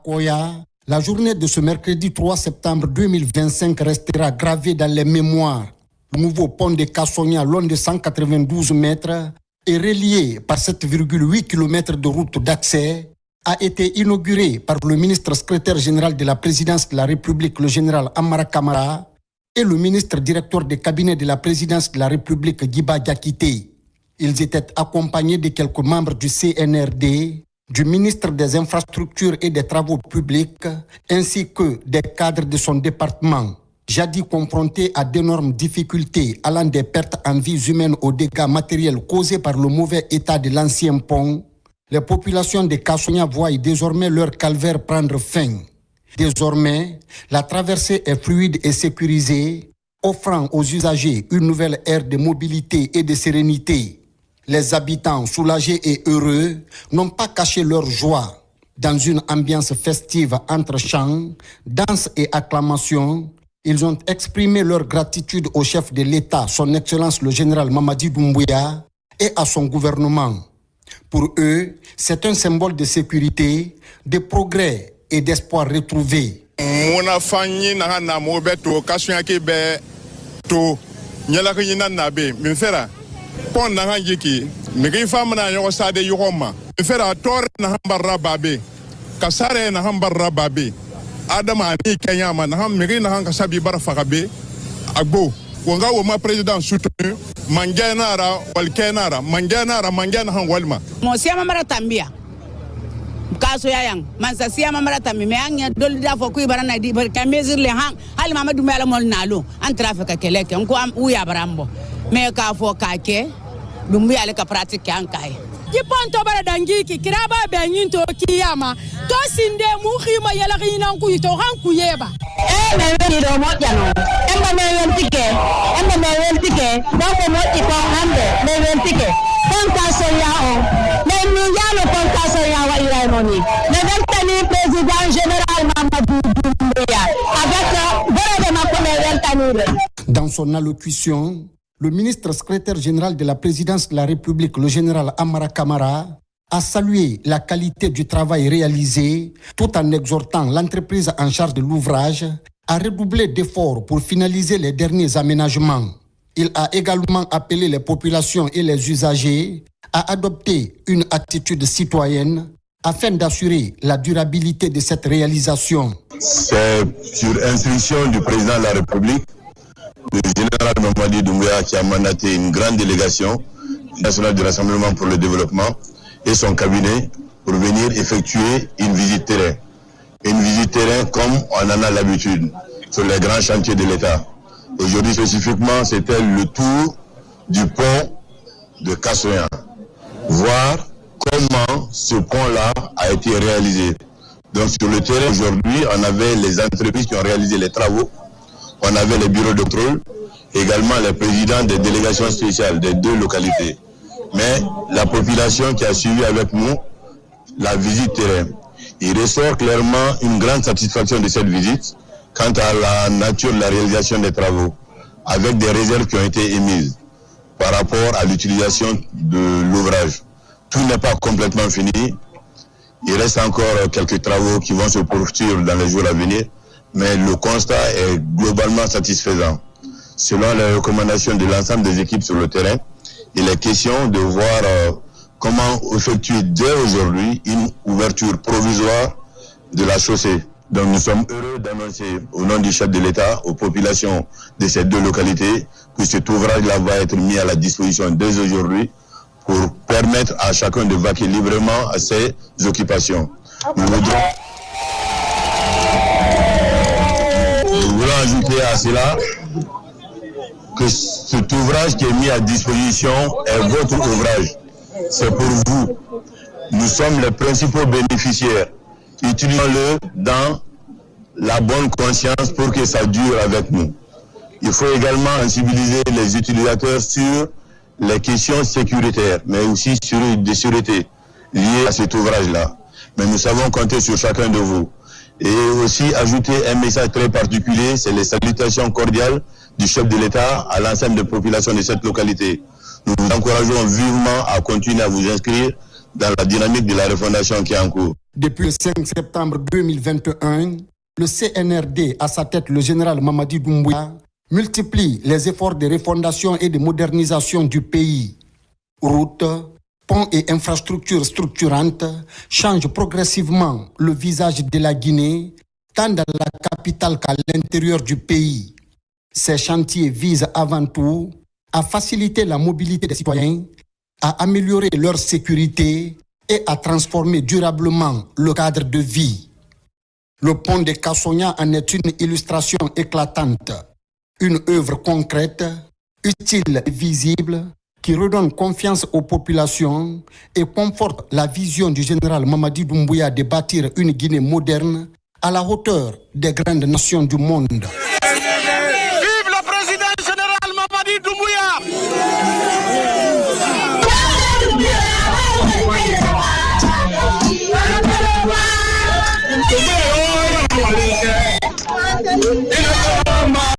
Koya, la journée de ce mercredi 3 septembre 2025 restera gravée dans les mémoires. Le nouveau pont de Kassonia, long de 192 mètres, et relié par 7,8 km de route d'accès, a été inauguré par le ministre secrétaire général de la présidence de la République, le général Amara Kamara, et le ministre directeur des cabinets de la présidence de la République, Giba Diakité. Ils étaient accompagnés de quelques membres du CNRD, du ministre des Infrastructures et des Travaux publics, ainsi que des cadres de son département. Jadis confronté à d'énormes difficultés allant des pertes en vies humaines aux dégâts matériels causés par le mauvais état de l'ancien pont, les populations de Kassonia voient désormais leur calvaire prendre fin. Désormais, la traversée est fluide et sécurisée, offrant aux usagers une nouvelle ère de mobilité et de sérénité. Les habitants, soulagés et heureux, n'ont pas caché leur joie. Dans une ambiance festive entre chants, danses et acclamations, ils ont exprimé leur gratitude au chef de l'État, son Excellence le général Mamadi Doumbouya, et à son gouvernement. Pour eux, c'est un symbole de sécurité, de progrès et d'espoir retrouvé. Pon na hanjiki migi famna yo sade yoma fera tor na hambarra babe kasare na hambarra babe adama ni kenya man ham migi na hanga sabi barafagabe agbo wonga wo ma president soutenu mangenara wal kenara mangenara mangena han walma mo siama mara tambia kaso yayang mansa siama mara tammi me anya dol da fo ku barana di bar kamezir le han hal mamadou mela mol nalo an trafika keleke ko am uya barambo me ka fo kake dumbu yale ka pratique an kai ki ponto bara dangi ki kiraba be nyinto kiyama to sinde mu khima yala khinan ku to han ku yeba me ni do mo jano emba me yentike da ko mo ti ko hande me yentike kon ka so ya o me ni yalo kon ka so ya wa ira moni me veltani président général Mamadou Doumbouya avec bora de ma ko me veltani. Dans son allocution, le ministre secrétaire général de la présidence de la République, le général Amara Kamara, a salué la qualité du travail réalisé tout en exhortant l'entreprise en charge de l'ouvrage à redoubler d'efforts pour finaliser les derniers aménagements. Il a également appelé les populations et les usagers à adopter une attitude citoyenne afin d'assurer la durabilité de cette réalisation. C'est sur instruction du président de la République, le général Mamadi Doumbouya, qui a mandaté une grande délégation nationale du Rassemblement pour le développement et son cabinet pour venir effectuer une visite terrain. Une visite terrain comme on en a l'habitude sur les grands chantiers de l'État. Aujourd'hui spécifiquement, c'était le tour du pont de Kassonia. Voir comment ce pont-là a été réalisé. Donc sur le terrain aujourd'hui, on avait les entreprises qui ont réalisé les travaux. On avait les bureaux de contrôle, également les présidents des délégations spéciales des deux localités. Mais la population qui a suivi avec nous la visite terrain, il ressort clairement une grande satisfaction de cette visite quant à la nature de la réalisation des travaux, avec des réserves qui ont été émises par rapport à l'utilisation de l'ouvrage. Tout n'est pas complètement fini. Il reste encore quelques travaux qui vont se poursuivre dans les jours à venir. Mais le constat est globalement satisfaisant. Selon les recommandations de l'ensemble des équipes sur le terrain, il est question de voir comment effectuer dès aujourd'hui une ouverture provisoire de la chaussée. Donc nous sommes heureux d'annoncer au nom du chef de l'État aux populations de ces deux localités que cet ouvrage-là va être mis à la disposition dès aujourd'hui pour permettre à chacun de vaquer librement à ses occupations. Nous voulons ajouter à cela que cet ouvrage qui est mis à disposition est votre ouvrage. C'est pour vous. Nous sommes les principaux bénéficiaires. Utilisons-le dans la bonne conscience pour que ça dure avec nous. Il faut également sensibiliser les utilisateurs sur les questions sécuritaires, mais aussi sur des sûretés liées à cet ouvrage-là. Mais nous savons compter sur chacun de vous. Et aussi ajouter un message très particulier, c'est les salutations cordiales du chef de l'État à l'ensemble des populations de cette localité. Nous vous encourageons vivement à continuer à vous inscrire dans la dynamique de la refondation qui est en cours. Depuis le 5 septembre 2021, le CNRD, à sa tête le général Mamadi Doumbouya, multiplie les efforts de refondation et de modernisation du pays. Routes, ponts et infrastructures structurantes changent progressivement le visage de la Guinée, tant dans la capitale qu'à l'intérieur du pays. Ces chantiers visent avant tout à faciliter la mobilité des citoyens, à améliorer leur sécurité et à transformer durablement le cadre de vie. Le pont de Kassonia en est une illustration éclatante, une œuvre concrète, utile et visible, qui redonne confiance aux populations et conforte la vision du général Mamadi Doumbouya de bâtir une Guinée moderne à la hauteur des grandes nations du monde. Vive le président général Mamadi Doumbouya!